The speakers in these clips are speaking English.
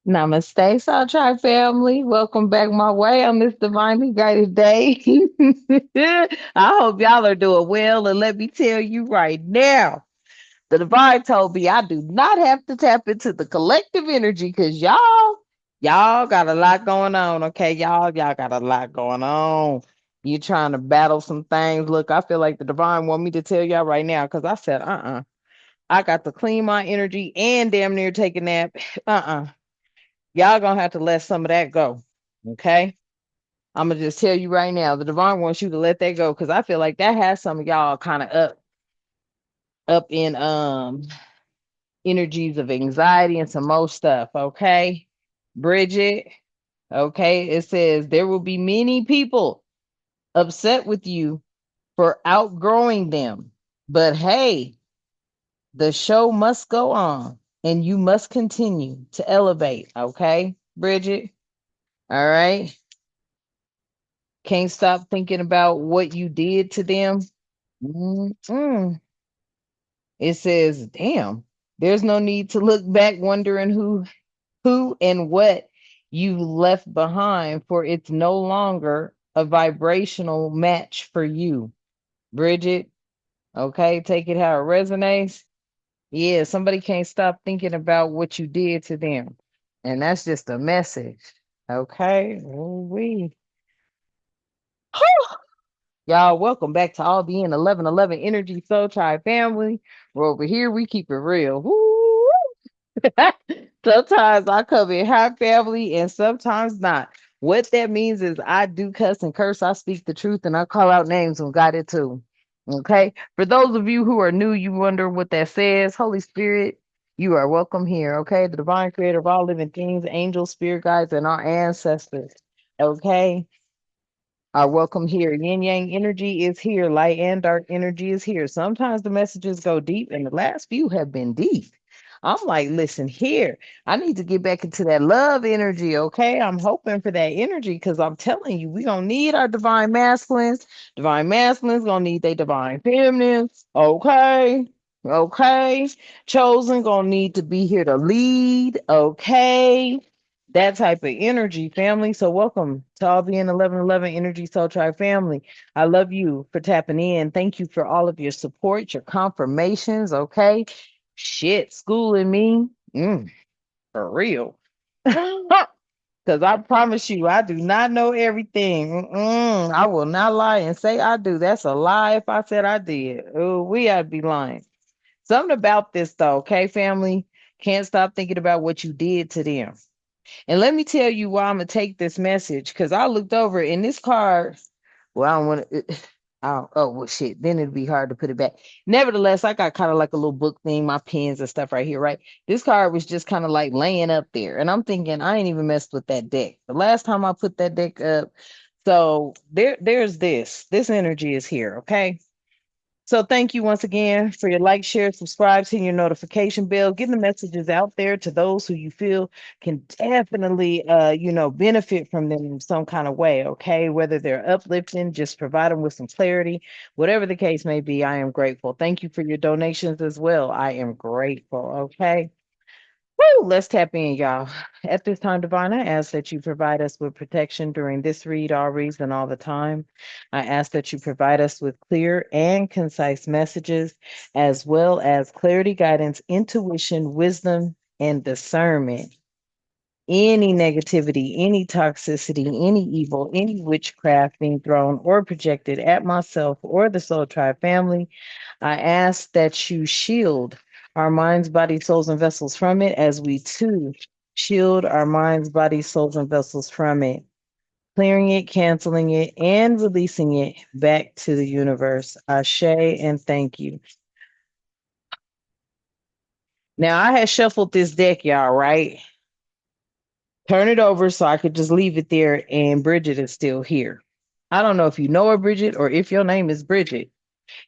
Namaste, South Tribe family. Welcome back my way on this divinely guided day. I hope y'all are doing well. And let me tell you right now, the divine told me I do not have to tap into the collective energy because y'all got a lot going on. Okay, y'all got a lot going on. You trying to battle some things. Look, I feel like the divine want me to tell y'all right now because I said, I got to clean my energy and damn near take a nap. Uh-uh. Y'all gonna have to let some of that go. Okay. I'm gonna just tell you right now, the divine wants you to let that go because I feel like that has some of y'all kind of up in energies of anxiety and some more stuff. Okay. Bridget, okay, it says there will be many people upset with you for outgrowing them. But hey, the show must go on and you must continue to elevate. Okay, Bridget. All right. Can't stop thinking about what you did to them. Mm-mm. It says, damn, there's no need to look back wondering who and what you left behind, for it's no longer a vibrational match for you. Bridget, okay, take it how it resonates. Yeah, somebody can't stop thinking about what you did to them. And that's just a message. Okay. We Y'all, welcome back to all being 1111 Energy Soul Tribe family. We're over here, we keep it real. Woo! Sometimes I come in hot family and sometimes not. What that means is I do cuss and curse. I speak the truth and I call out names when God it too. Okay. For those of you who are new, you wonder what that says. Holy Spirit, you are welcome here. Okay. The divine creator of all living things, angels, spirit guides, and our ancestors. Okay, are welcome here. Yin yang energy is here. Light and dark energy is here. Sometimes the messages go deep, and the last few have been deep. I'm like, listen here. I need to get back into that love energy. Okay. I'm hoping for that energy because I'm telling you, we gonna need our divine masculines. Divine masculines gonna need their divine feminines. Okay. Okay. Chosen gonna need to be here to lead. Okay, that type of energy, family. So welcome to all being 1111 Energy Soul Tribe family. I love you for tapping in. Thank you for all of your support, your confirmations. Okay. Shit, schooling me. For real. Because I promise you, I do not know everything. I will not lie and say I do. That's a lie if I said I did. Oh, I'd be lying. Something about this, though, okay, family? Can't stop thinking about what you did to them. And let me tell you why I'm gonna take this message because I looked over in this card. Well, I don't want to. Oh well, shit. Then it'd be hard to put it back. Nevertheless, I got kind of like a little book thing, my pens and stuff right here, right? This card was just kind of like laying up there, and I'm thinking I ain't even messed with that deck. The last time I put that deck up, so there's this. This energy is here, okay? So thank you once again for your like, share, subscribe, hitting your notification bell, getting the messages out there to those who you feel can definitely benefit from them in some kind of way. Okay. Whether they're uplifting, just provide them with some clarity, whatever the case may be, I am grateful. Thank you for your donations as well. I am grateful. Okay. Woo, let's tap in, y'all. At this time, Divine, I ask that you provide us with protection during this read, all reads, and all the time. I ask that you provide us with clear and concise messages, as well as clarity, guidance, intuition, wisdom, and discernment. Any negativity, any toxicity, any evil, any witchcraft being thrown or projected at myself or the Soul Tribe family, I ask that you shield our minds, bodies, souls, and vessels from it as we too shield our minds, bodies, souls, and vessels from it, clearing it, canceling it, and releasing it back to the universe. Ashe and thank you. Now, I had shuffled this deck, y'all, right? Turn it over so I could just leave it there, and Bridget is still here. I don't know if you know her, Bridget, or if your name is Bridget.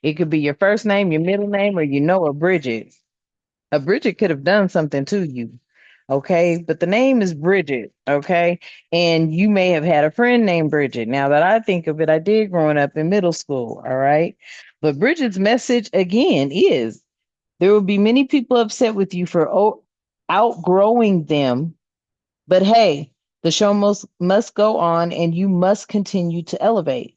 It could be your first name, your middle name, or you know a Bridget. A Bridget could have done something to you. Okay. But the name is Bridget. Okay. And you may have had a friend named Bridget. Now that I think of it, I did growing up in middle school. All right. But Bridget's message again is there will be many people upset with you for outgrowing them. But hey, the show must go on and you must continue to elevate.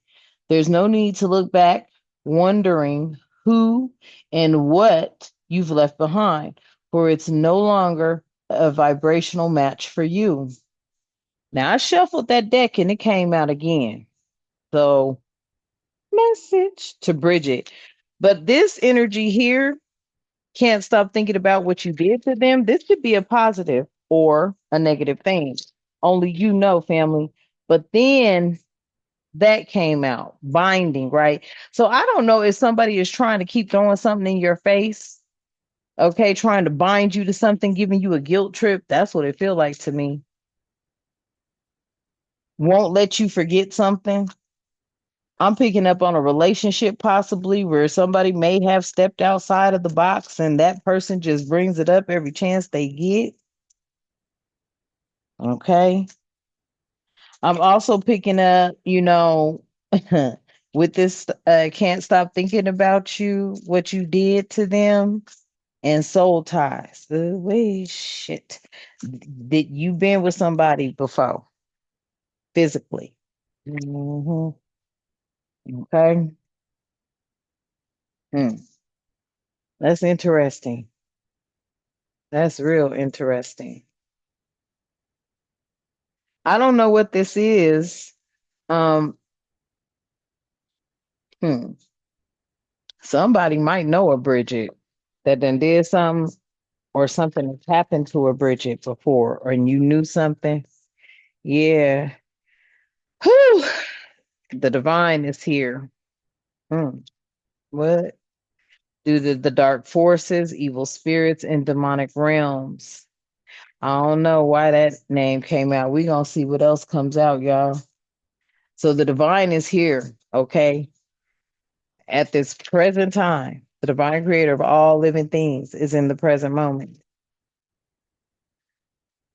There's no need to look back wondering who and what you've left behind, for it's no longer a vibrational match for you. Now, I shuffled that deck and it came out again. So, message to Bridget. But this energy here can't stop thinking about what you did to them. This could be a positive or a negative thing. Only you know, family. But then that came out binding, right? So I don't know if somebody is trying to keep throwing something in your face, okay, trying to bind you to something, giving you a guilt trip. That's what it feels like to me. Won't let you forget something. I'm picking up on a relationship possibly where somebody may have stepped outside of the box and that person just brings it up every chance they get. Okay. I'm also picking up, with this can't stop thinking about you, what you did to them, and soul ties. The way shit. Did you been with somebody before physically? Hmm. Okay. Hmm. That's interesting. That's real interesting. I don't know what this is. Um, hmm. Somebody might know a Bridget that done did something or something has happened to a Bridget before, or you knew something. Yeah. Whew. The divine is here. Hmm. What? Due to the dark forces, evil spirits, and demonic realms. I don't know why that name came out. We gonna see what else comes out, y'all. So the divine is here, okay? At this present time, the divine creator of all living things is in the present moment.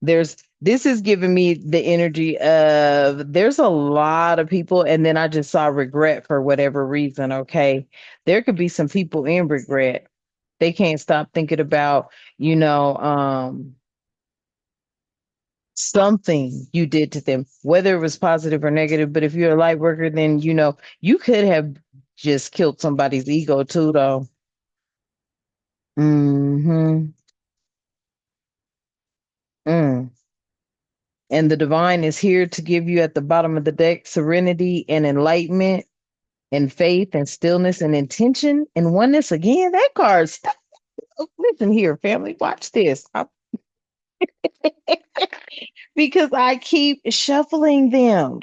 This is giving me the energy of there's a lot of people, and then I just saw regret for whatever reason. Okay. There could be some people in regret. They can't stop thinking about, you know, something you did to them, whether it was positive or negative. But if you're a light worker, then you could have just killed somebody's ego too, though. Hmm. Mm. And the divine is here to give you at the bottom of the deck serenity and enlightenment and faith and stillness and intention and oneness. Again, that card. Listen here, family. Watch this. Because I keep shuffling them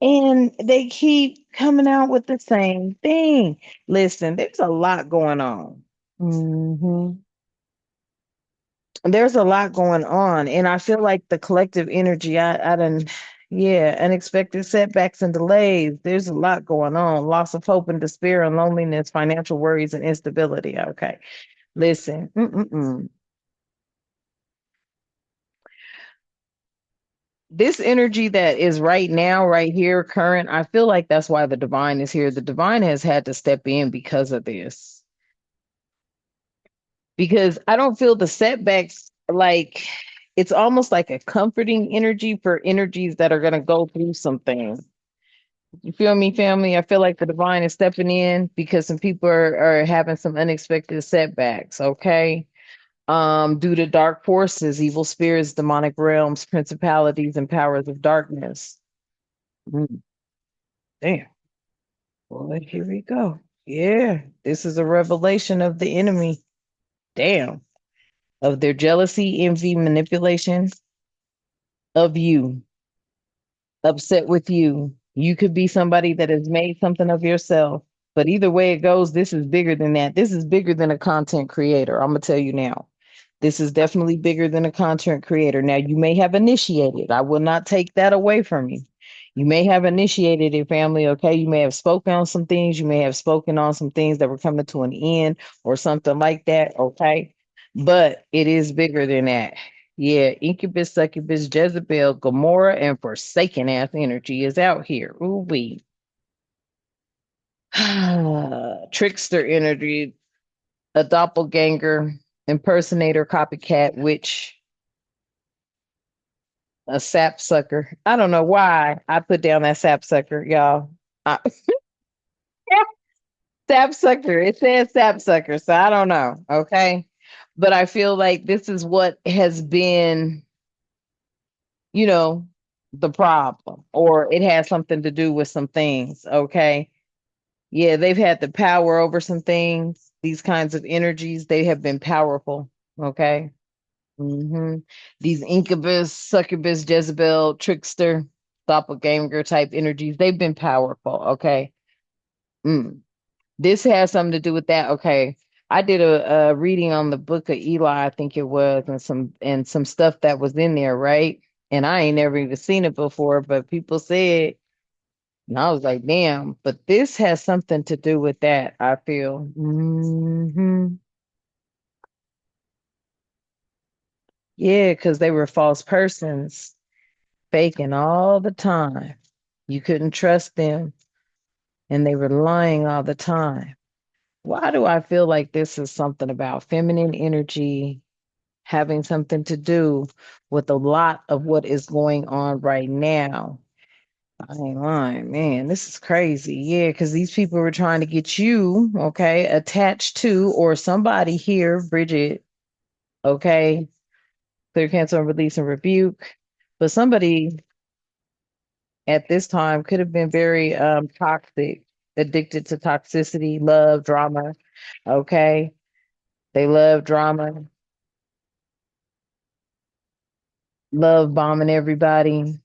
and they keep coming out with the same thing. Listen, there's a lot going on. Hmm. There's a lot going on, and I feel like the collective energy, I done, yeah, unexpected setbacks and delays. There's a lot going on. Loss of hope and despair and loneliness, financial worries and instability. Okay, listen. This energy that is right now, right here, current, I feel like that's why the divine is here. The divine has had to step in because of this. Because I don't feel the setbacks like it's almost like a comforting energy for energies that are going to go through some things. You feel me, family? I feel like the divine is stepping in because some people are having some unexpected setbacks, okay? Due to dark forces, evil spirits, demonic realms, principalities, and powers of darkness. Mm, damn. Well, here we go. Yeah, this is a revelation of the enemy. Damn. Of their jealousy, envy, manipulation of you, upset with you. You could be somebody that has made something of yourself. But either way it goes, this is bigger than that. This is bigger than a content creator. I'm going to tell you now. This is definitely bigger than a content creator. Now, you may have initiated. I will not take that away from you. You may have initiated it, family. Okay. You may have spoken on some things. You may have spoken on some things that were coming to an end or something like that. Okay. But it is bigger than that. Yeah. Incubus, succubus, Jezebel, Gomorrah, and forsaken ass energy is out here. Ooh, wee. Trickster energy, a doppelganger, impersonator, copycat, witch, A sap sucker. I don't know why I put down that sap sucker, y'all. I, sap sucker. It says sap sucker, so I don't know. Okay. But I feel like this is what has been, you know, the problem, or it has something to do with some things. Okay. Yeah, they've had the power over some things. These kinds of energies, they have been powerful. Okay. These incubus, succubus, Jezebel, trickster, doppelganger type energies, they've been powerful. Okay. Mm. This has something to do with that. Okay. I did a reading on the book of Eli, I think it was, and some stuff that was in there, right? And I ain't never even seen it before, but people said, and I was like, damn, but this has something to do with that, I feel. Yeah, because they were false persons, faking all the time. You couldn't trust them, and they were lying all the time. Why do I feel like this is something about feminine energy having something to do with a lot of what is going on right now? I ain't lying, man. This is crazy. Yeah, because these people were trying to get you, okay, attached to or somebody here, Bridget, okay, clear, cancel, and release and rebuke. But somebody at this time could have been very toxic, addicted to toxicity, love, drama, okay? They love drama, love bombing everybody.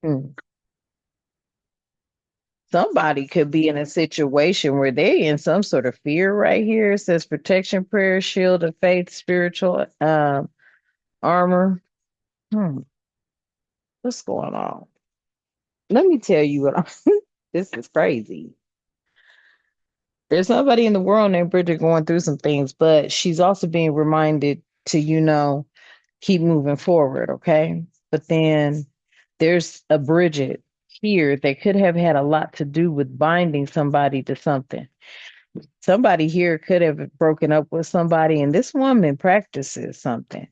Hmm. Somebody could be in a situation where they're in some sort of fear right here. It says protection, prayer, shield of faith, spiritual armor. Hmm. What's going on? Let me tell you what this is crazy. There's somebody in the world named Bridget going through some things, but she's also being reminded to, keep moving forward, okay? But then there's a Bridget here that could have had a lot to do with binding somebody to something. Somebody here could have broken up with somebody, and this woman practices something.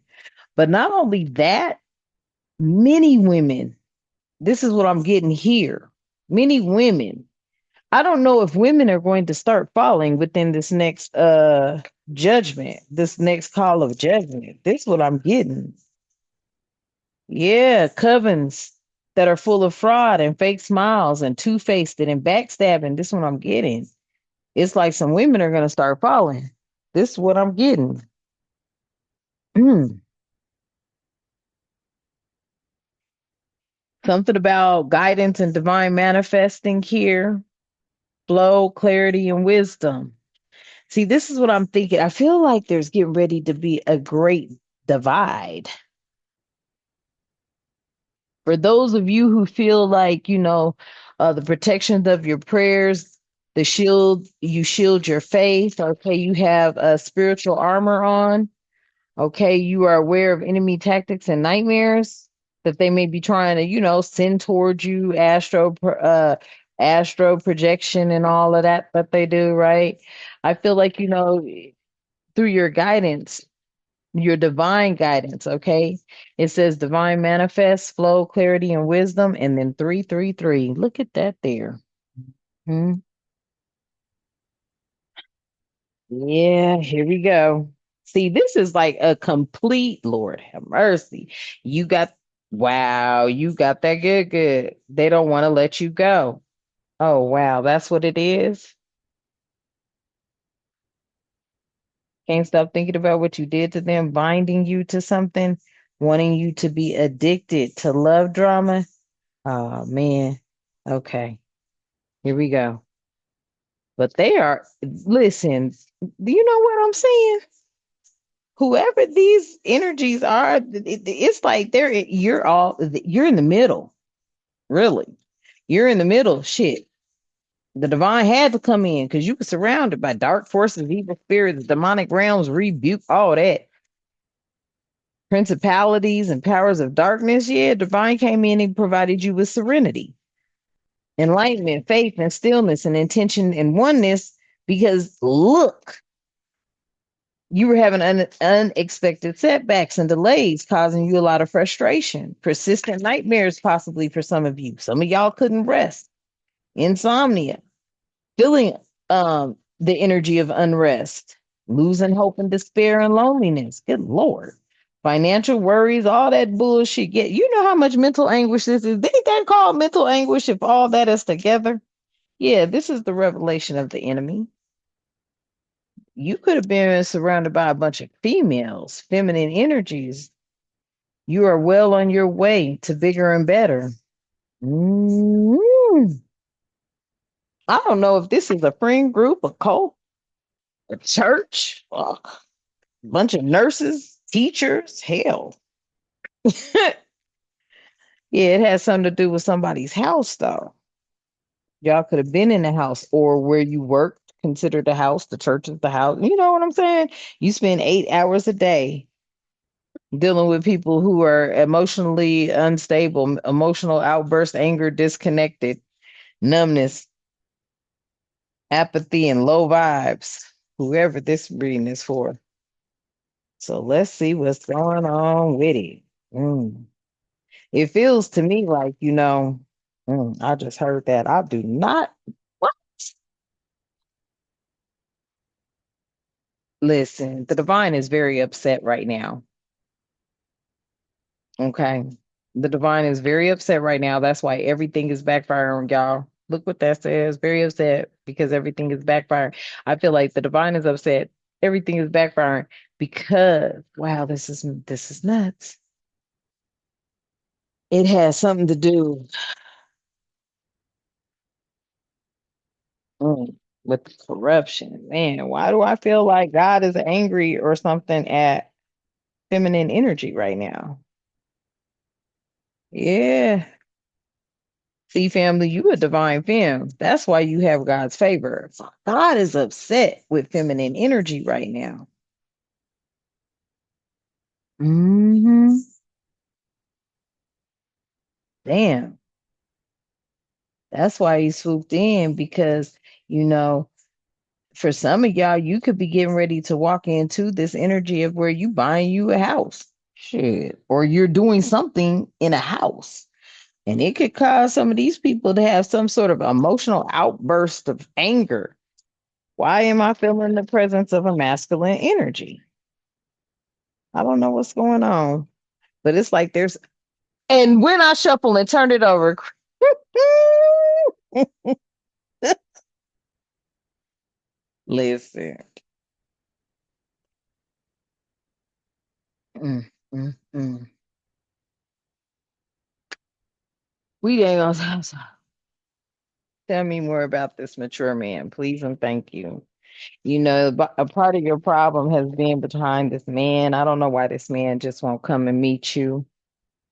But not only that, many women, this is what I'm getting here. Many women, I don't know if women are going to start falling within this next judgment, this next call of judgment. This is what I'm getting. Yeah, covens that are full of fraud and fake smiles and two-faced and backstabbing. This is what I'm getting. It's like some women are gonna start falling. This is what I'm getting. Something about guidance and divine manifesting here, flow, clarity, and wisdom. See, this is what I'm thinking. I feel like there's getting ready to be a great divide. For those of you who feel like, the protections of your prayers, the shield, you shield your faith. Okay, you have a spiritual armor on. Okay, you are aware of enemy tactics and nightmares that they may be trying to, send towards you, astro projection and all of that they do, right? I feel like, through your guidance, your divine guidance, okay? It says divine manifest, flow, clarity, and wisdom, and then 333. Look at that there. Hmm. Yeah, here we go. See, this is like a complete Lord have mercy. You got, wow, you got that good, good. They don't want to let you go. Oh, wow, that's what it is. Can't stop thinking about what you did to them, binding you to something, wanting you to be addicted to love drama. Oh, man. Okay, here we go. But they are, listen, do you know what I'm saying? Whoever these energies are, it's like you're in the middle, really. You're in the middle. Shit. The divine had to come in because you were surrounded by dark forces, evil spirits, demonic realms, rebuke, all that. Principalities and powers of darkness. Yeah, divine came in and provided you with serenity, enlightenment, faith, and stillness, and intention and oneness. Because look, You were having unexpected setbacks and delays, causing you a lot of frustration, persistent nightmares, possibly for some of you. Some of y'all couldn't rest, insomnia, feeling the energy of unrest, losing hope and despair and loneliness. Good Lord. Financial worries, all that bullshit. Get you know how much mental anguish this is. Ain't that called mental anguish if all that is together? Yeah, this is the revelation of the enemy. You could have been surrounded by a bunch of females, feminine energies. You are well on your way to bigger and better. Mm. I don't know if this is a friend group, a cult, a church, a bunch of nurses, teachers. Hell, yeah, it has something to do with somebody's house, though. Y'all could have been in the house or where you worked, considered the house, the church is the house. You know what I'm saying? You spend 8 hours a day dealing with people who are emotionally unstable, emotional outburst, anger, disconnected, numbness, apathy, and low vibes, whoever this reading is for. So let's see what's going on with it. Mm. It feels to me like, I just heard that. I do not. What? Listen, the divine is very upset right now. Okay. The divine is very upset right now. That's why everything is backfiring, y'all. Look what that says. Very upset because everything is backfiring. I feel like the divine is upset. Everything is backfiring because wow, this is nuts. It has something to do with the corruption. Man, why do I feel like God is angry or something at feminine energy right now? Yeah. See, family, you a divine femme. That's why you have God's favor. God is upset with feminine energy right now. Hmm. Damn. That's why he swooped in because, you know, for some of y'all, you could be getting ready to walk into this energy of where you buying you a house. Shit. Or you're doing something in a house. And it could cause some of these people to have some sort of emotional outburst of anger. Why am I feeling the presence of a masculine energy? I don't know what's going on, but it's like there's. And when I shuffle and turn it over, listen. Mm, mm, mm. We ain't gonna tell me more about this mature man, please and thank you. A part of your problem has been behind this man. I don't know why this man just won't come and meet you.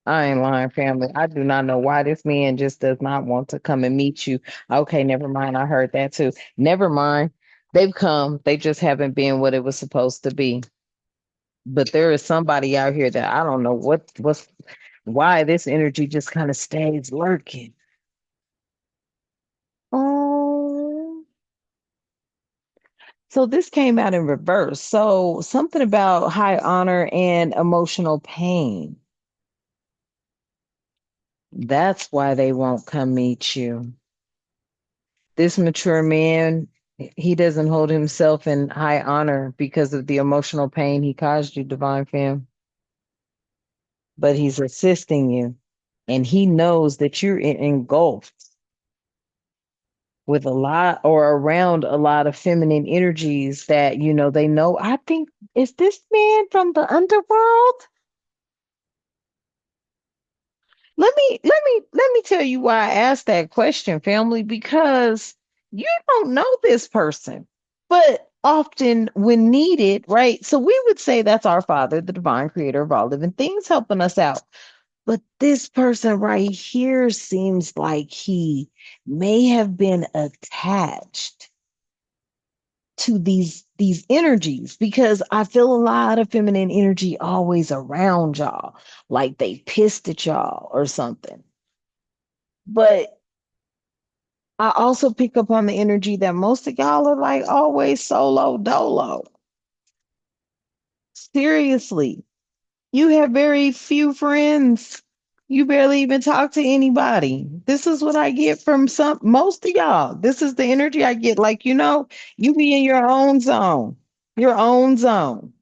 I ain't lying, family. I do not know why this man just does not want to come and meet you. Okay, never mind. I heard that too. Never mind. They've come. They just haven't been what it was supposed to be. But there is somebody out here that I don't know what's why this energy just kind of stays lurking. Oh, so this came out in reverse. So something about high honor and emotional pain. That's why they won't come meet you. This mature man, he doesn't hold himself in high honor because of the emotional pain he caused you, divine fam, but he's assisting you. And he knows that you're engulfed with a lot or around a lot of feminine energies that, they know. I think, is this man from the underworld? Let me tell you why I asked that question, family, because you don't know this person. But often when needed, right? So we would say that's our Father, the divine creator of all living things, helping us out. But this person right here seems like he may have been attached to these energies because I feel a lot of feminine energy always around y'all, like they pissed at y'all or something. But I also pick up on the energy that most of y'all are like always solo dolo. Seriously, you have very few friends. You barely even talk to anybody. This is what I get from some most of y'all. This is the energy I get. Like, you be in your own zone. Your own zone.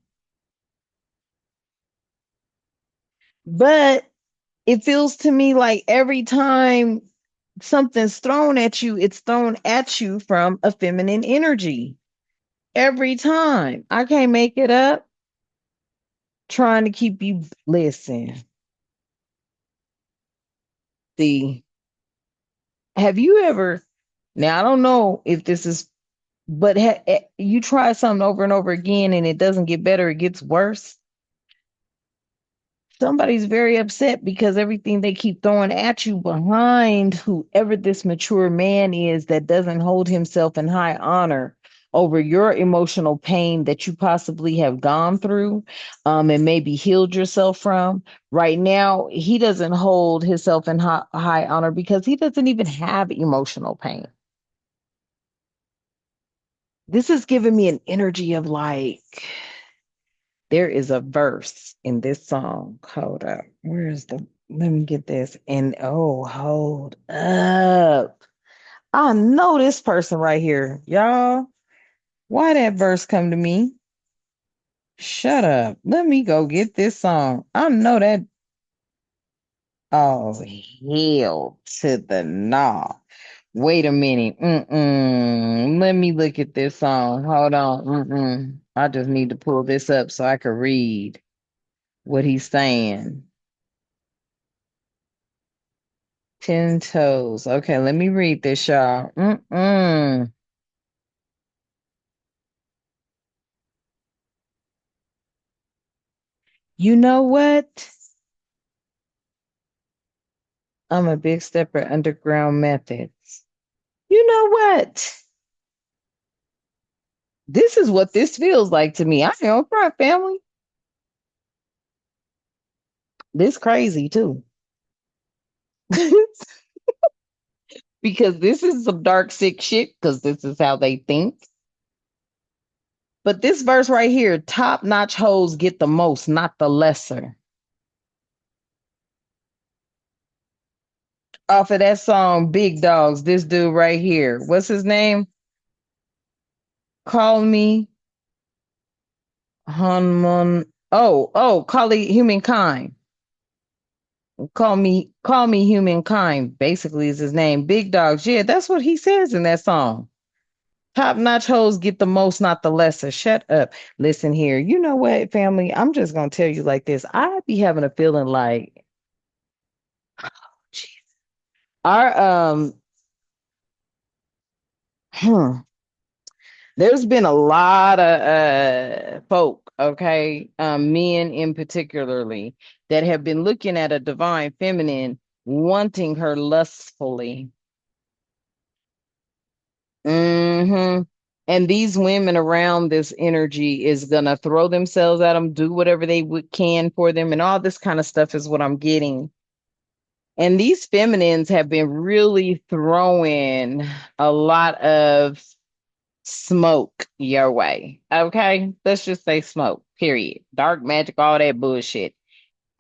But it feels to me like every time something's thrown at you, it's thrown at you from a feminine energy. Every time. I can't make it up. Trying to keep you listen. See, have you ever now I don't know if this is but you try something over and over again and it doesn't get better, it gets worse. Somebody's very upset because everything they keep throwing at you behind whoever this mature man is that doesn't hold himself in high honor over your emotional pain that you possibly have gone through and maybe healed yourself from. Right now, he doesn't hold himself in high honor because he doesn't even have emotional pain. This is giving me an energy of like, there is a verse in this song. Hold up. Where is the let me get this. And oh, hold up. I know this person right here. Y'all, why that verse come to me? Shut up. Let me go get this song. I know that. Oh, hell to the nah. Wait a minute. Let me look at this song. Hold on. I just need to pull this up so I can read what he's saying. 10 toes. Okay, let me read this, y'all. You know what? I'm a big stepper underground methods. You know what? This is what this feels like to me. I ain't on front family. This crazy too. Because this is some dark sick shit because this is how they think. But this verse right here, top notch hoes get the most, not the lesser. Off of that song, Big Dogs, this dude right here. What's his name? Call me Hanmon. Call it humankind. Call me humankind, basically is his name. Big Dogs. Yeah, that's what he says in that song. Top notch hoes get the most, not the lesser. Shut up. Listen here. You know what, family? I'm just gonna tell you like this. I be having a feeling like our hmm, there's been a lot of folk, okay, men in particularly, that have been looking at a divine feminine, wanting her lustfully. And these women around this energy is gonna throw themselves at them, do whatever they can for them, and all this kind of stuff is what I'm getting. And these feminines have been really throwing a lot of smoke your way. Okay. Let's just say smoke, period. Dark magic, all that bullshit.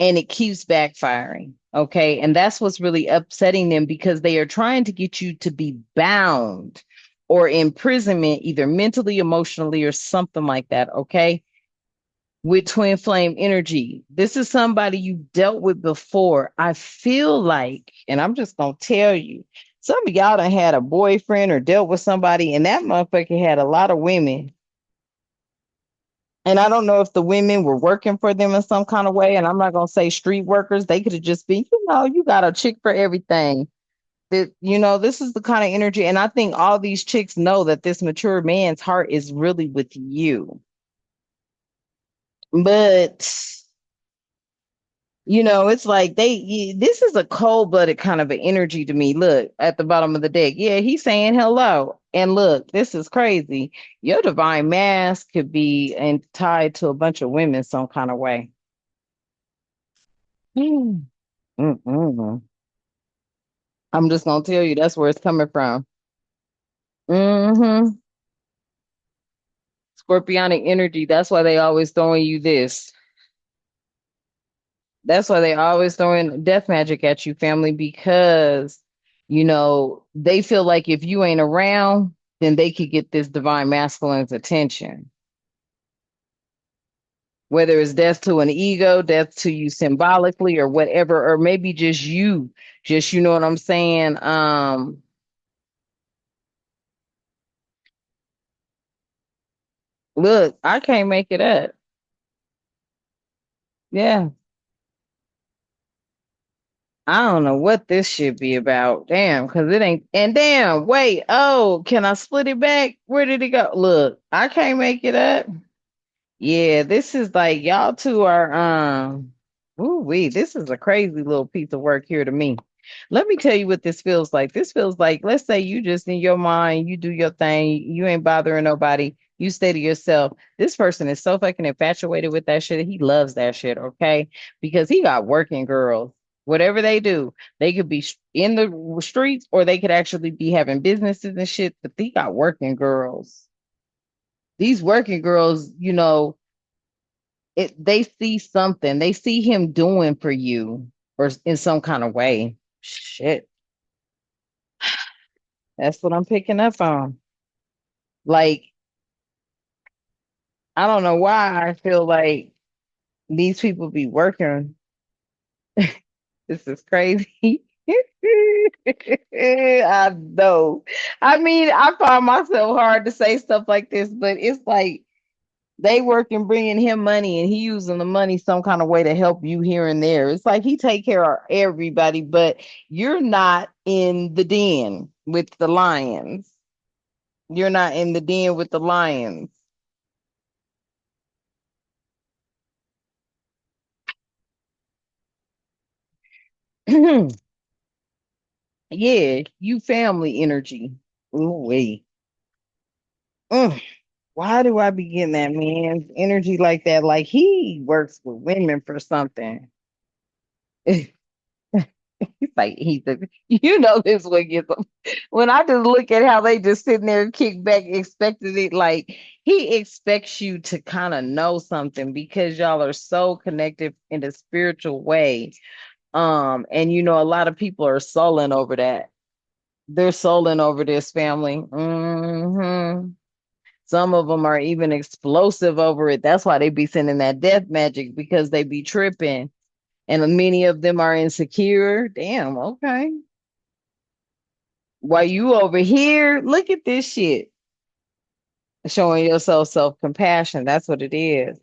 And it keeps backfiring. Okay. And that's what's really upsetting them because they are trying to get you to be bound or imprisonment, either mentally, emotionally, or something like that. Okay. With twin flame energy. This is somebody you dealt with before. I feel like, and I'm just going to tell you, some of y'all done had a boyfriend or dealt with somebody, and that motherfucker had a lot of women. And I don't know if the women were working for them in some kind of way. And I'm not going to say street workers. They could have just been, you got a chick for everything. That, this is the kind of energy. And I think all these chicks know that this mature man's heart is really with you. But it's like this is a cold-blooded kind of an energy to me. Look at the bottom of the deck. Yeah, he's saying hello. And look, this is crazy. Your divine mask could be and tied to a bunch of women some kind of way. Mm. Mm-mm. I'm just gonna tell you that's where it's coming from. Hmm. Scorpionic energy. That's why they always throwing you this. That's why they always throwing death magic at you, family, because they feel like if you ain't around, then they could get this divine masculine's attention. Whether it's death to an ego, death to you symbolically, or whatever, or maybe just you know what I'm saying? Look, I can't make it up. Yeah. I don't know what this should be about. Damn, because it ain't. And damn, wait. Oh, can I split it back? Where did it go? Look, I can't make it up. Yeah, this is like y'all two are ooh wee, this is a crazy little piece of work here to me. Let me tell you what this feels like. This feels like, let's say you just in your mind, you do your thing, you ain't bothering nobody, you stay to yourself. This person is so fucking infatuated with that shit. He loves that shit, okay? Because he got working girls. Whatever they do, they could be in the streets or they could actually be having businesses and shit, but he got working girls. These working girls, they see something. They see him doing for you or in some kind of way. Shit. That's what I'm picking up on. Like, I don't know why I feel like these people be working. This is crazy. I know. I mean, I find myself hard to say stuff like this, but it's like they working bringing him money and he using the money some kind of way to help you here and there. It's like he take care of everybody, but you're not in the den with the lions. You're not in the den with the lions. Yeah, you family energy. Ooh, wait. Why do I be getting that man's energy like that? Like he works with women for something. He's like, this one gets them. When I just look at how they just sitting there and kick back, expecting it, like he expects you to kind of know something because y'all are so connected in a spiritual way. And a lot of people are sulling over that. They're sulling over this family. Some of them are even explosive over it. That's why they be sending that death magic because they be tripping. And many of them are insecure. Damn, okay. While you over here, look at this shit. Showing yourself self-compassion. That's what it is.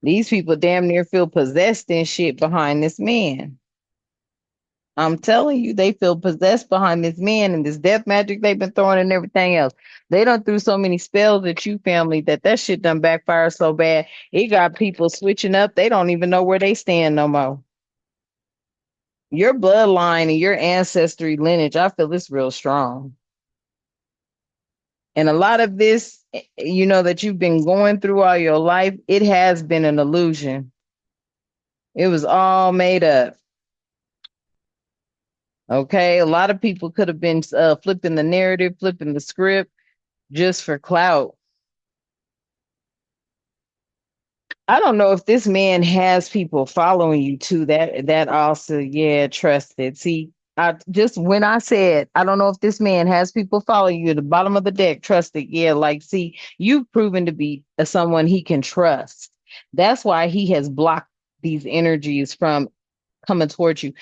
These people damn near feel possessed and shit behind this man. I'm telling you, they feel possessed behind this man and this death magic they've been throwing and everything else. They done threw so many spells at you, family, that shit done backfire so bad. It got people switching up. They don't even know where they stand no more. Your bloodline and your ancestry lineage, I feel it's real strong. And a lot of this, that you've been going through all your life, it has been an illusion. It was all made up. Okay. A lot of people could have been flipping the narrative, flipping the script just for clout. I don't know if this man has people following you too. That also, yeah, trusted. See, I just when I said I don't know if this man has people following you at the bottom of the deck, trusted. Yeah, like see, you've proven to be someone he can trust. That's why he has blocked these energies from coming towards you.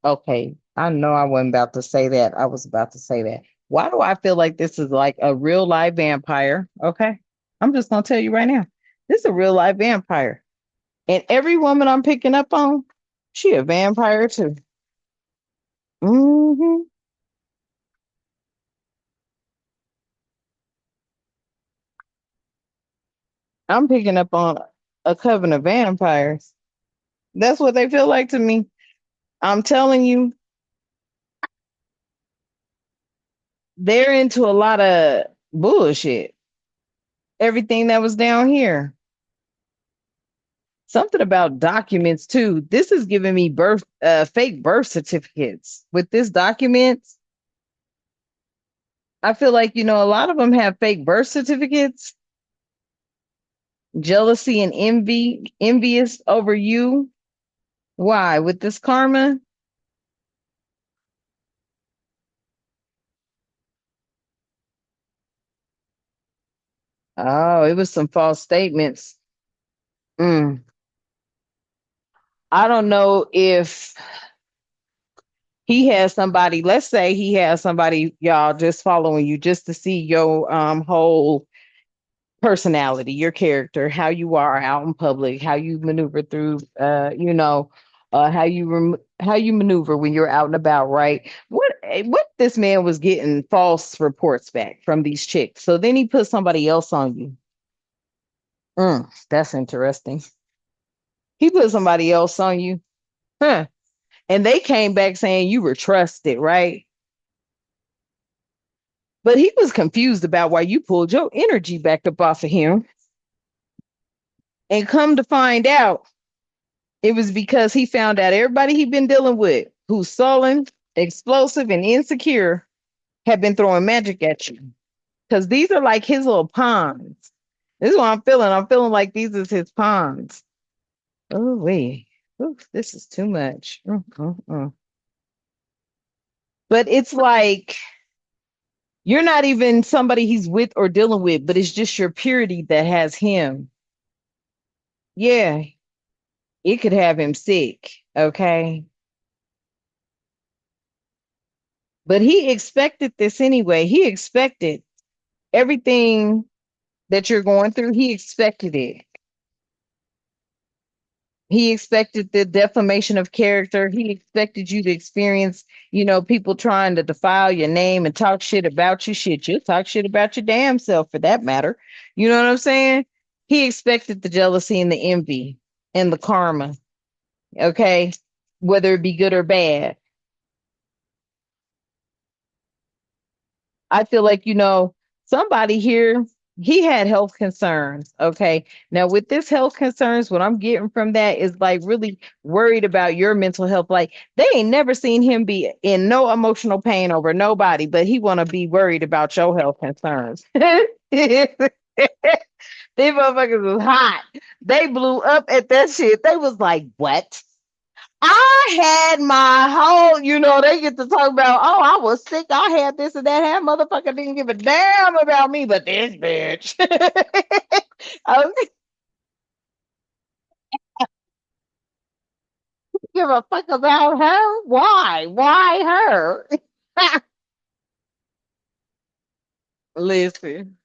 Okay, I know I wasn't about to say that. I was about to say that. Why do I feel like this is like a real live vampire? Okay, I'm just gonna tell you right now. This is a real live vampire. And every woman I'm picking up on, she a vampire too. hmm I'm picking up on a coven of vampires. That's what they feel like to me. I'm telling you, they're into a lot of bullshit. Everything that was down here. Something about documents too. This is giving me fake birth certificates. With this documents, I feel like a lot of them have fake birth certificates. Jealousy and envious over you. Why? With this karma? Oh, it was some false statements. Mm. I don't know if he has somebody, let's say he has somebody, y'all, just following you just to see your whole personality, your character, how you are out in public, how you maneuver through how you maneuver when you're out and about, right? What this man was getting false reports back from these chicks. So then he put somebody else on you. That's interesting. He put somebody else on you. Huh. And they came back saying you were trusted, right? But he was confused about why you pulled your energy back up off of him. And come to find out, it was because he found out everybody he'd been dealing with, who's sullen, explosive, and insecure, had been throwing magic at you. Because these are like his little pawns. This is what I'm feeling. I'm feeling like these is his pawns. Oh, wait. Ooh, this is too much. But it's like you're not even somebody he's with or dealing with, but it's just your purity that has him. Yeah, it could have him sick. Okay. But he expected this anyway. He expected everything that you're going through. He expected it. He expected the defamation of character. He expected you to experience, people trying to defile your name and talk shit about you. Shit, you'll talk shit about your damn self for that matter. You know what I'm saying? He expected the jealousy and the envy and the karma. Okay. Whether it be good or bad. I feel like, somebody here, he had health concerns. Okay. Now, with this health concerns, what I'm getting from that is like really worried about your mental health. Like they ain't never seen him be in no emotional pain over nobody, but he want to be worried about your health concerns. These motherfuckers was hot. They blew up at that shit. They was like, what? I had my whole, they get to talk about, oh, I was sick. I had this and that. That motherfucker didn't give a damn about me, but this bitch. I don't give a fuck about her. Why? Why her? Listen,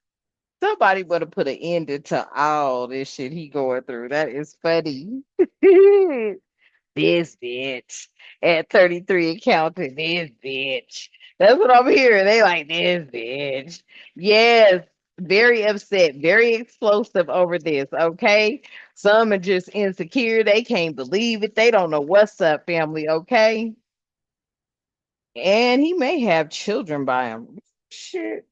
somebody would have put an end to all this shit he going through. That is funny. This bitch at 33 and counting. This bitch. That's what I'm hearing. They like this bitch. Yes, very upset, very explosive over this. Okay. Some are just insecure. They can't believe it. They don't know what's up, family. Okay. And he may have children by him. Shit.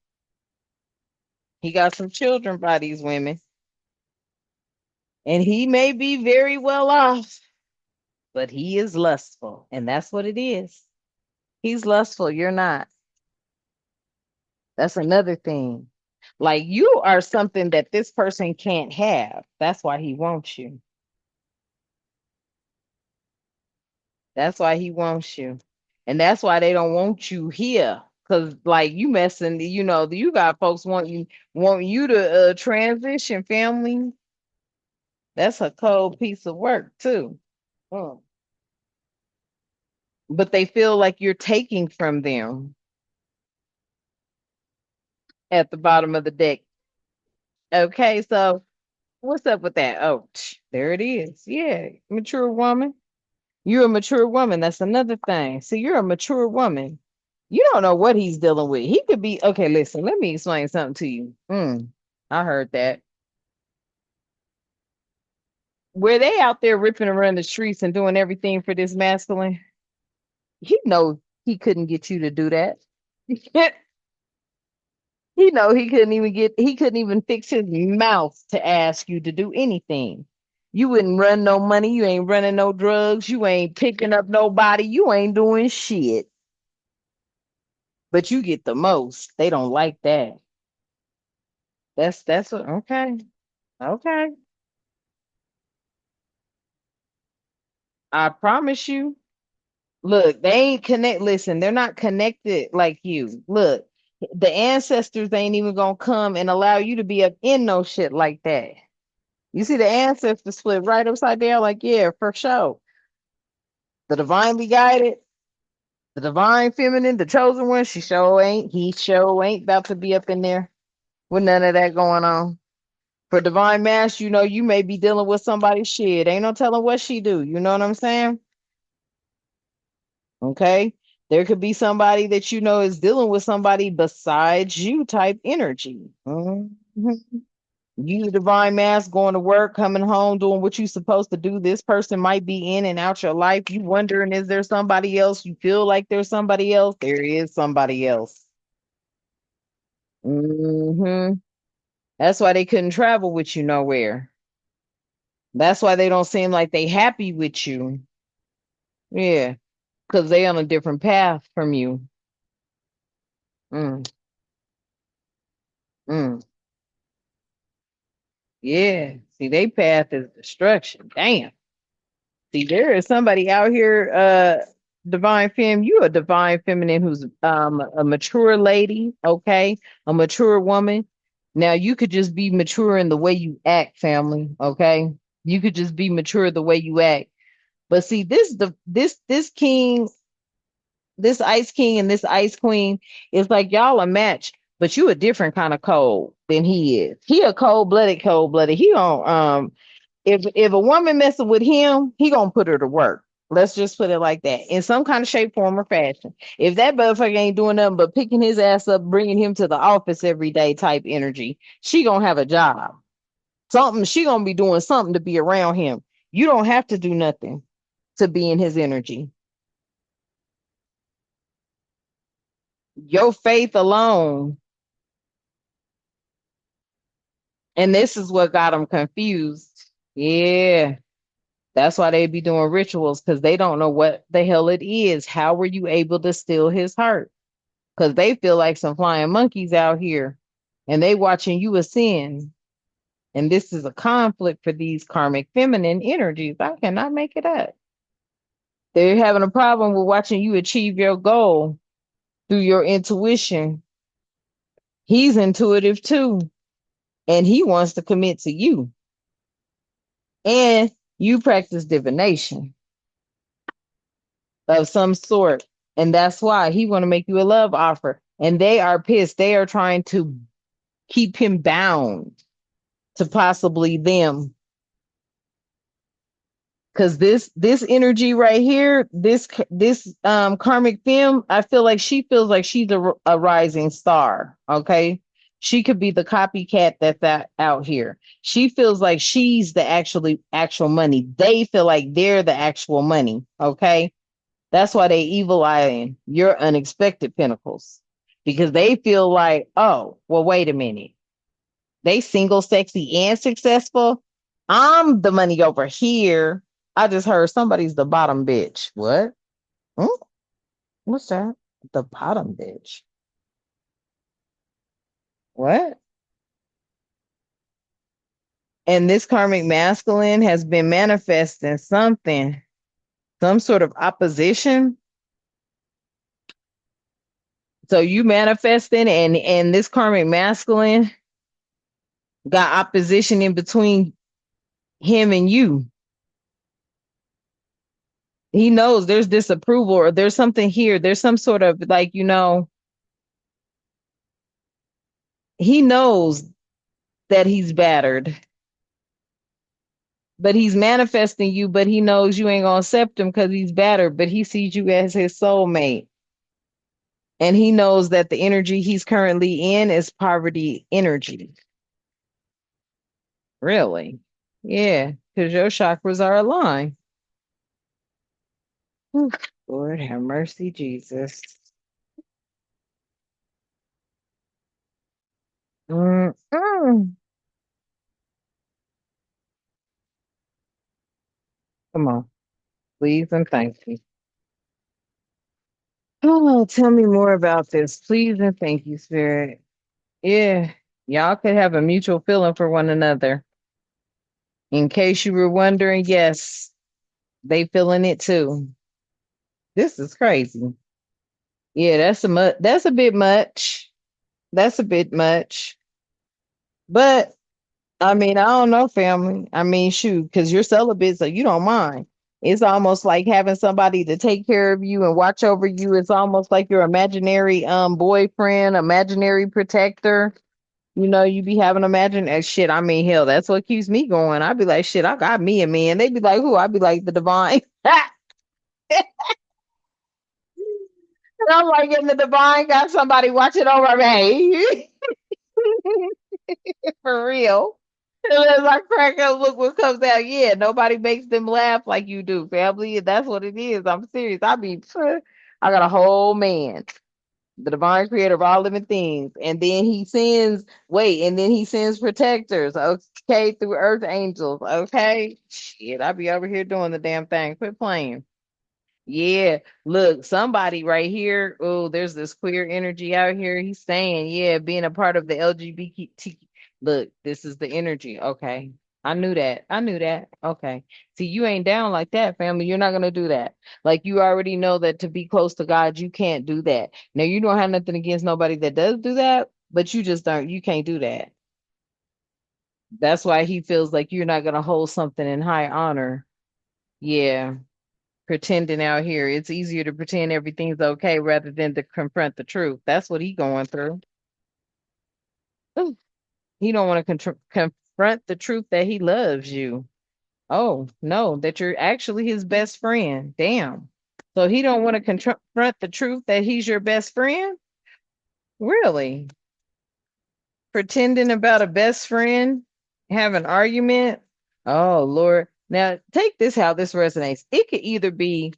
He got some children by these women. And he may be very well off, but he is lustful. And that's what it is. He's lustful. You're not. That's another thing. Like you are something that this person can't have. That's why he wants you. That's why he wants you. And that's why they don't want you here. Cause like you messing, you got folks want you to transition family. That's a cold piece of work too. Mm. But they feel like you're taking from them at the bottom of the deck. Okay, so what's up with that? Oh, there it is. Yeah, mature woman. You're a mature woman. That's another thing. See, you're a mature woman. You don't know what he's dealing with. He could be okay. Listen, let me explain something to you. I heard that. Were they out there ripping around the streets and doing everything for this masculine? He know he couldn't get you to do that. He know he couldn't even fix his mouth to ask you to do anything. You wouldn't run no money, you ain't running no drugs, you ain't picking up nobody, you ain't doing shit. But you get the most. They don't like that. That's what okay. Okay. I promise you. Look, they ain't connect. Listen, they're not connected like you. Look, the ancestors ain't even gonna come and allow you to be up in no shit like that. You see the ancestors split right upside down, like, yeah, for sure. The divinely guided, the divine feminine, the chosen one, he sure ain't about to be up in there with none of that going on. For divine mass, you may be dealing with somebody's shit. Ain't no telling what she do. You know what I'm saying? Okay. There could be somebody that is dealing with somebody besides you type energy. Mhm. You, the divine mass, going to work, coming home, doing what you're supposed to do. This person might be in and out your life. You wondering, is there somebody else? You feel like there's somebody else. There is somebody else. That's why they couldn't travel with you nowhere. That's why they don't seem like they happy with you. Yeah, because they on a different path from you. Mm, mm. Yeah. See, they path is destruction. Damn. See, there is somebody out here, divine femme. You a divine feminine who's a mature lady, okay? A mature woman. Now you could just be mature in the way you act, family, okay? You could just be mature the way you act. But see, this king, this ice king and this ice queen is like y'all a match, but you a different kind of cold than he is. He a cold blooded. He don't if a woman messing with him, he gonna put her to work. Let's just put it like that, in some kind of shape, form, or fashion. If that motherfucker ain't doing nothing but picking his ass up, bringing him to the office every day, type energy, she gonna have a job. Something she gonna be doing something to be around him. You don't have to do nothing to be in his energy. Your faith alone, and this is what got them confused. Yeah, that's why they be doing rituals because they don't know what the hell it is. How were you able to steal his heart? Because they feel like some flying monkeys out here and they watching you ascend. And this is a conflict for these karmic feminine energies. I cannot make it up. They're having a problem with watching you achieve your goal through your intuition. He's intuitive too, and he wants to commit to you. And you practice divination of some sort. And that's why he want to make you a love offer. And they are pissed. They are trying to keep him bound to possibly them. Because this energy right here, this karmic femme, I feel like she feels like she's a rising star. Okay. She could be the copycat that's out here. She feels like she's the actual money. They feel like they're the actual money. Okay. That's why they evil eyeing your unexpected pinnacles. Because they feel like, oh, well, wait a minute. They single, sexy, and successful. I'm the money over here. I just heard somebody's the bottom bitch. What? Hmm? What's that? The bottom bitch. What? And this karmic masculine has been manifesting something, some sort of opposition. So you manifesting, and this karmic masculine got opposition in between him and you. He knows there's disapproval or there's something here. There's some sort of like, he knows that he's battered, but he's manifesting you, but he knows you ain't gonna accept him because he's battered, but he sees you as his soulmate. And he knows that the energy he's currently in is poverty energy. Really? Yeah, because your chakras are aligned. Whew. Lord have mercy, Jesus. Mm-mm. Come on, please and thank you. Oh, tell me more about this, please and thank you, Spirit. Yeah, y'all could have a mutual feeling for one another. In case you were wondering, yes, They feeling it too. This is crazy. Yeah, that's a bit much. That's a bit much. But I mean, I don't know, family. I mean, shoot, because you're celibate, so you don't mind. It's almost like having somebody to take care of you and watch over you. It's almost like your imaginary boyfriend, imaginary protector. You know, you be having imagine shit. I mean, hell, that's what keeps me going. I'd be like, shit, I got me a man. They'd be like, who? I'd be like, the divine. And I'm like, and the divine got somebody watching over me. For real. And as I crack up, look what comes out. Yeah, nobody makes them laugh like you do, family. And that's what it is. I'm serious. I got a whole man, the divine creator of all living things. And then and then he sends protectors, okay, through earth angels. Okay. Shit, I be over here doing the damn thing. Quit playing. Yeah, look, somebody right here. Oh, there's this queer energy out here. He's saying, yeah, being a part of the LGBT. Look, this is the energy. Okay. I knew that. I knew that. Okay. See, you ain't down like that, family. You're not going to do that. Like, you already know that to be close to God, you can't do that. Now, you don't have nothing against nobody that does do that, but you just don't, you can't do that. That's why he feels like you're not going to hold something in high honor. Yeah. Pretending out here. It's easier to pretend everything's okay rather than to confront the truth. That's what he going through. Ooh, he don't want to confront the truth that he loves you. Oh, no, that you're actually his best friend. Damn. So he don't want to confront the truth that he's your best friend? Really? Pretending about a best friend? Have an argument? Oh, Lord. Now, take this how this resonates. It could either be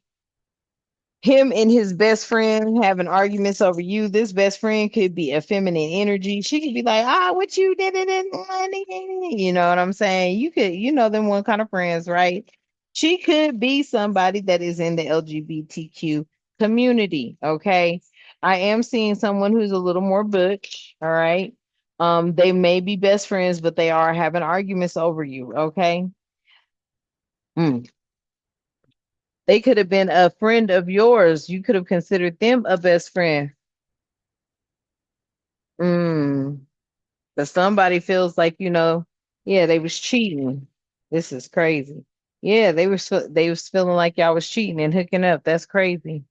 him and his best friend having arguments over you. This best friend could be a feminine energy. She could be like, what you did it, you know what I'm saying? You could, you know, them one kind of friends, right? She could be somebody that is in the LGBTQ community. Okay. I am seeing someone who's a little more butch. All right. They may be best friends, but they are having arguments over you. Okay. Mm. They could have been a friend of yours. You could have considered them a best friend. Mm. But somebody feels like, yeah, they was cheating. This is crazy. Yeah, they was feeling like y'all was cheating and hooking up. That's crazy.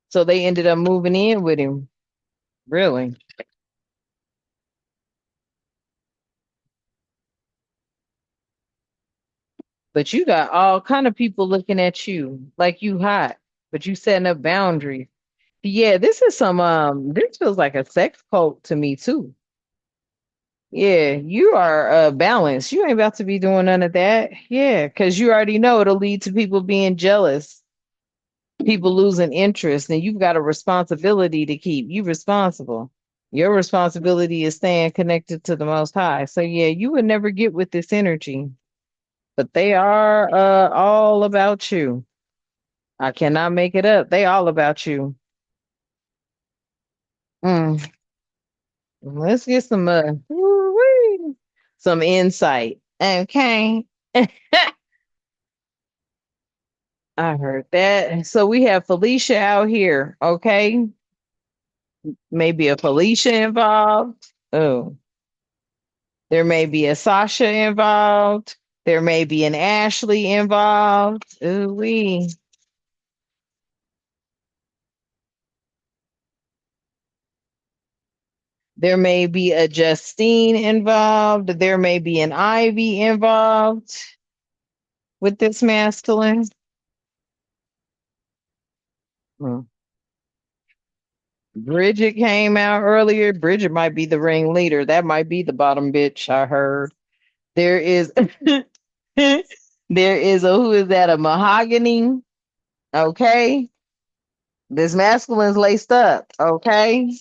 So they ended up moving in with him. Really? But you got all kind of people looking at you like you hot, but you setting up boundaries. Yeah, this feels like a sex cult to me too. Yeah, you are balanced. You ain't about to be doing none of that. Yeah, because you already know it'll lead to people being jealous, people losing interest, and you've got a responsibility to keep. You responsible. Your responsibility is staying connected to the Most High. So yeah, you would never get with this energy, but they are all about you. I cannot make it up. They all about you. Mm. Let's get woo-wee, some insight. Okay. I heard that. So we have Felicia out here. Okay. Maybe a Felicia involved. Oh, there may be a Sasha involved. There may be an Ashley involved. Ooh wee. There may be a Justine involved. There may be an Ivy involved with this masculine. Hmm. Bridget came out earlier. Bridget might be the ringleader. That might be the bottom bitch, I heard. There is there is a who is that? A mahogany. Okay. This masculine's laced up. Okay.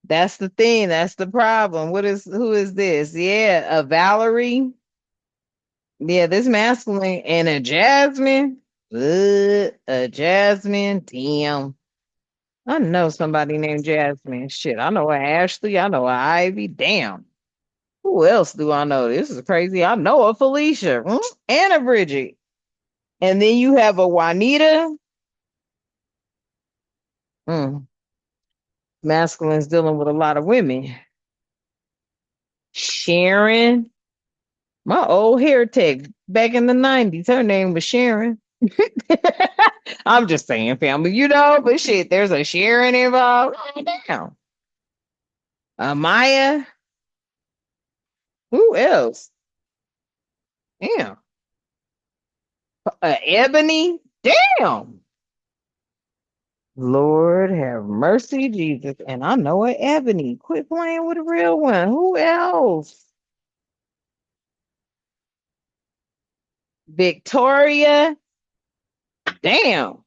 That's the thing. That's the problem. Who is this? Yeah, a Valerie. Yeah, this masculine and a Jasmine. A Jasmine. Damn. I know somebody named Jasmine. Shit. I know a Ashley. I know a Ivy. Damn. Who else do I know? This is crazy. I know a Felicia and a Bridget. And then you have a Juanita. Mm, masculine's dealing with a lot of women. Sharon, my old hair tech back in the 90s. Her name was Sharon. I'm just saying, family, but shit, there's a Sharon involved. Oh, damn. Maya. Who else? Damn. Ebony. Damn. Lord have mercy, Jesus. And I know it, Ebony. Quit playing with a real one. Who else? Victoria. Damn.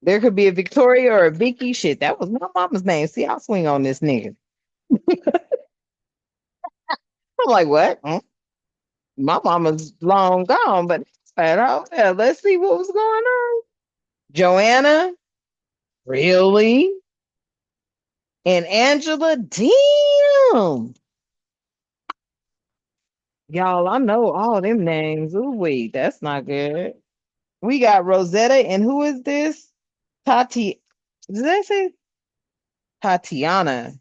There could be a Victoria or a Vicky. Shit, that was my mama's name. See, I'll swing on this nigga. I'm like, what? My mama's long gone, but let's see what was going on. Joanna, really? And Angela, damn. Y'all, I know all them names. Ooh, wait, that's not good. We got Rosetta, and who is this? Tati. Did I say Tatiana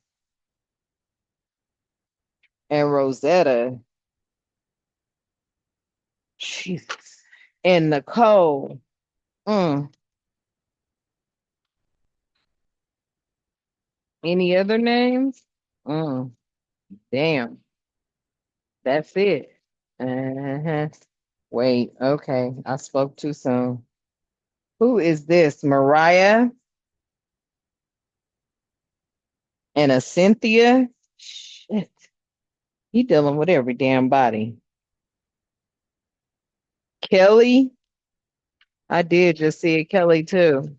and Rosetta? Jesus. And Nicole. Mm. Any other names? Mm. Damn. That's it. Uh-huh. Wait, okay. I spoke too soon. Who is this? Mariah and a Cynthia? Shit. He dealing with every damn body. Kelly. I did just see it, Kelly too.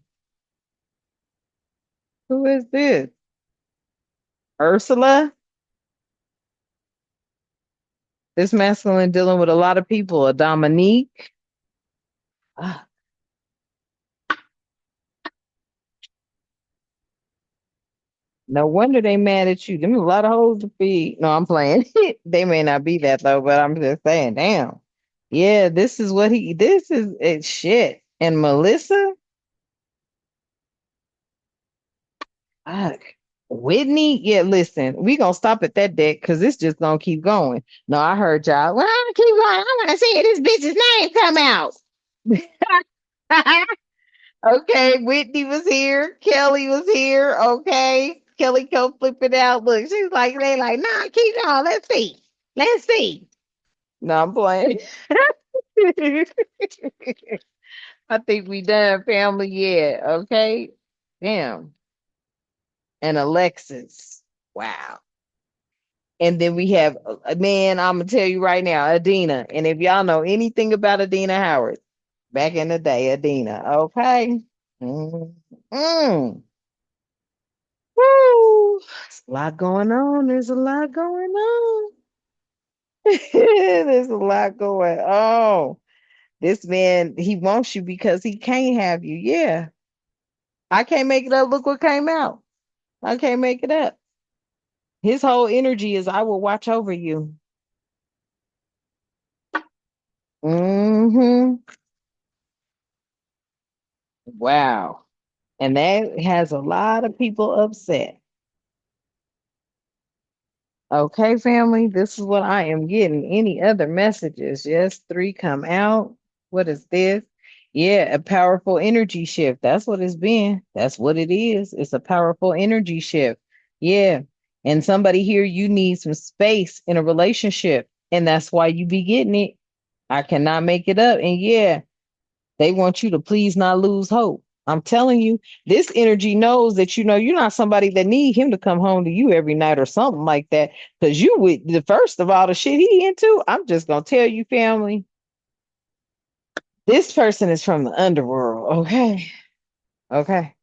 Who is this? Ursula? This masculine dealing with a lot of people. A Dominique. Ah, no wonder they mad at you. Them a lot of hoes to feed. No, I'm playing. They may not be that though, but I'm just saying, damn. Yeah, this is it shit. And Melissa, fuck. Whitney, yeah, listen, we gonna stop at that deck because it's just gonna keep going. No, I heard y'all. Well, I'm gonna keep going. I wanna see this bitch's name come out. Okay, Whitney was here. Kelly was here. Okay. Kelly come flipping out. Look, she's like, they like, nah, keep on. Let's see. Let's see. No, I'm playing. I think we done, family. Yeah. Okay. Damn. And Alexis. Wow. And then we have, man, I'm gonna tell you right now, Adina. And if y'all know anything about Adina Howard, back in the day, Adina. Okay. Mm. Woo! There's a lot going on. There's a lot going on. There's a lot going on. This man, he wants you because he can't have you. Yeah. I can't make it up. Look what came out. I can't make it up. His whole energy is I will watch over you. Hmm. Wow. And that has a lot of people upset. Okay, family, this is what I am getting. Any other messages? Yes, three come out. What is this? Yeah, a powerful energy shift. That's what it's been. That's what it is. It's a powerful energy shift. Yeah. And somebody here, you need some space in a relationship. And that's why you be getting it. I cannot make it up. And yeah, they want you to please not lose hope. I'm telling you, this energy knows that you're not somebody that need him to come home to you every night or something like that. Because you would the first of all the shit he into. I'm just gonna tell you, family. This person is from the underworld. Okay, okay.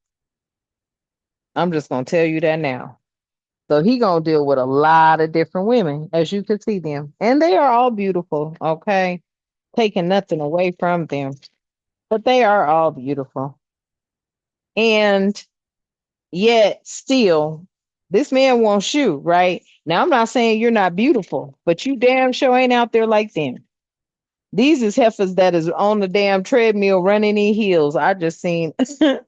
I'm just gonna tell you that now. So he gonna deal with a lot of different women, as you can see them, and they are all beautiful. Okay, taking nothing away from them, but they are all beautiful. And yet still. This man wants you, right? Now, I'm not saying you're not beautiful, but you damn sure ain't out there like them. These is heifers that is on the damn treadmill running in heels. I just seen I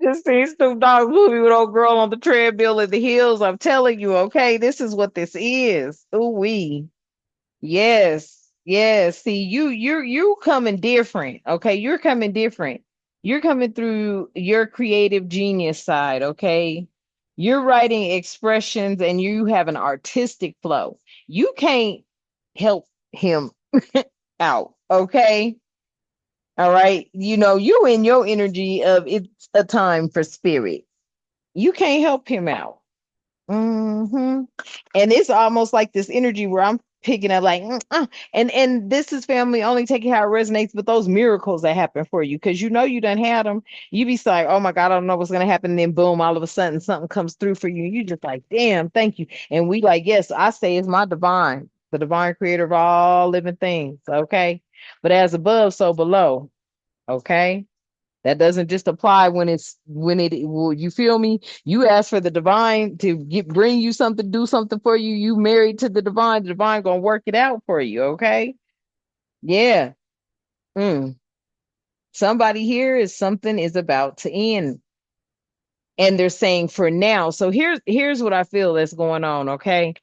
just seen Snoop Dogg's movie with old girl on the treadmill in the hills. I'm telling you, okay, this is what this is. Ooh wee. Yes, yes. See, you coming different. Okay, you're coming different. You're coming through your creative genius side. Okay, you're writing expressions and you have an artistic flow. You can't help him out. Okay, all right. You know you in your energy of it's a time for spirit. You can't help him out. Hmm. And it's almost like this energy where I'm picking up like and this is family only taking how it resonates with those miracles that happen for you because you know you done had them. You be like, oh my God, I don't know what's gonna happen. And then boom, all of a sudden something comes through for you. You just like, damn, thank you. And we like, yes, I say it's my divine, the divine creator of all living things. Okay. But as above, so below. Okay. That doesn't just apply when it's when it well, you feel me? You ask for the divine to bring you something, do something for you. You married to the divine gonna work it out for you, okay? Yeah. Mm. Somebody here is something is about to end. And they're saying for now. So here's what I feel that's going on, okay?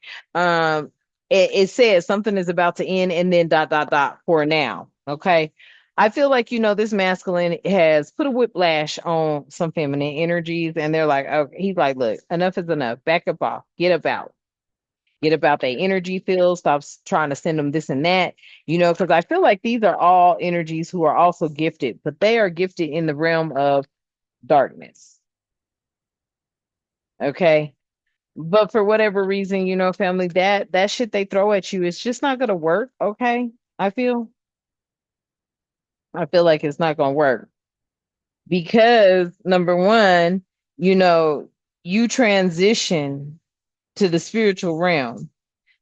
It says something is about to end and then dot dot dot for now. Okay. I feel like this masculine has put a whiplash on some feminine energies, and they're like, okay, he's like, look, enough is enough. Back up off. Get about their energy field. Stop trying to send them this and that. Because I feel like these are all energies who are also gifted, but they are gifted in the realm of darkness. Okay. But for whatever reason, family, that shit they throw at you, it's just not gonna work. Okay. I feel I feel like it's not gonna work because number one, you know, you transition to the spiritual realm.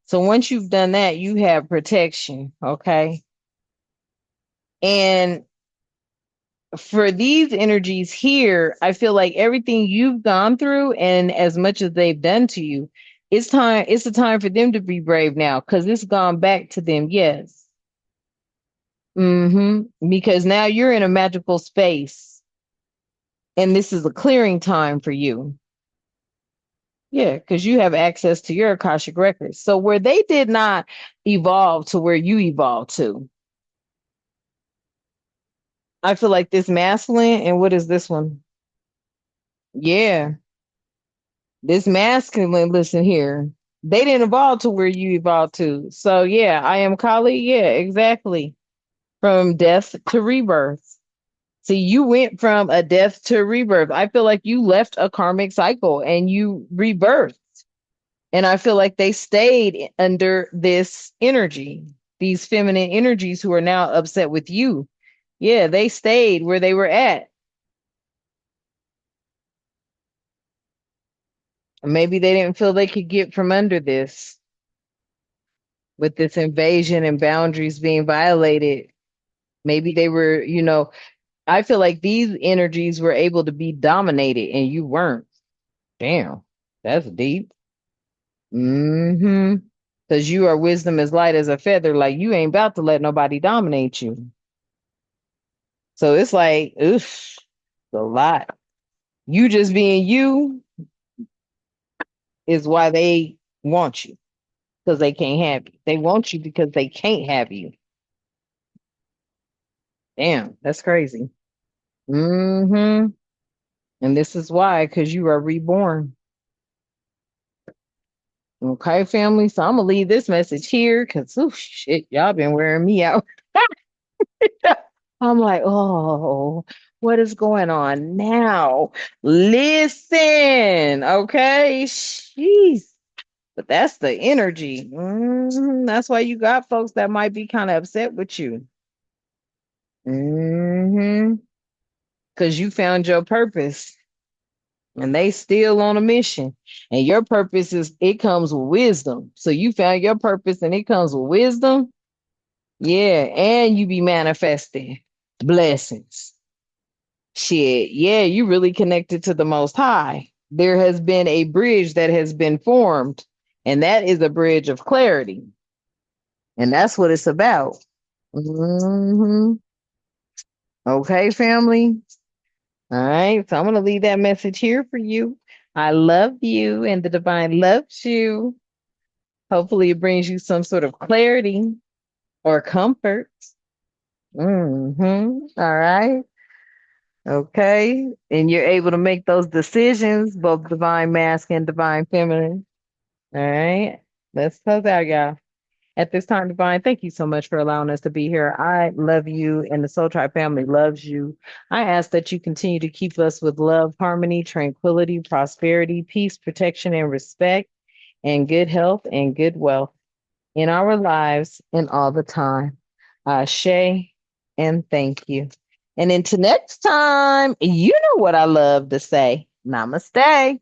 So once you've done that, you have protection. Okay. And for these energies here, I feel like everything you've gone through and as much as they've done to you, it's a time for them to be brave now because it's gone back to them. Yes. Because now you're in a magical space and this is a clearing time for you. Yeah, because you have access to your Akashic records. So where they did not evolve to where you evolved to, I feel like this masculine and what is this one? Yeah. This masculine, listen here, they didn't evolve to where you evolved to. So yeah, I am Kali. Yeah, exactly. From death to rebirth. See, you went from a death to rebirth. I feel like you left a karmic cycle and you rebirthed. And I feel like they stayed under this energy, these feminine energies who are now upset with you. Yeah, they stayed where they were at. Maybe they didn't feel they could get from under this with this invasion and boundaries being violated. Maybe they were, I feel like these energies were able to be dominated and you weren't. Damn, that's deep. Mm-hmm. Because you are wisdom as light as a feather. Like you ain't about to let nobody dominate you. So it's like, oof, a lot. You just being you is why they want you. Because they can't have you. They want you because they can't have you. Damn, that's crazy. Mm-hmm. And this is why, because you are reborn. Okay, family. So I'm gonna leave this message here because oh shit, y'all been wearing me out. I'm like, oh, what is going on now? Listen, okay, jeez. But that's the energy. That's why you got folks that might be kind of upset with you. Because you found your purpose and they still on a mission. And your purpose is it comes with wisdom. So you found your purpose and it comes with wisdom. Yeah, and you be manifesting blessings. Shit, yeah, you really connected to the Most High. There has been a bridge that has been formed, and that is a bridge of clarity. And that's what it's about. hmm Okay, family. All right. So I'm going to leave that message here for you. I love you, and the divine loves you. Hopefully, it brings you some sort of clarity or comfort. All right. Okay. And you're able to make those decisions, both divine masculine and divine feminine. All right. Let's close out, y'all. At this time, Divine, thank you so much for allowing us to be here. I love you, and the Soul Tribe family loves you. I ask that you continue to keep us with love, harmony, tranquility, prosperity, peace, protection, and respect, and good health and good wealth in our lives and all the time. Ashe, and thank you. And until next time, you know what I love to say. Namaste.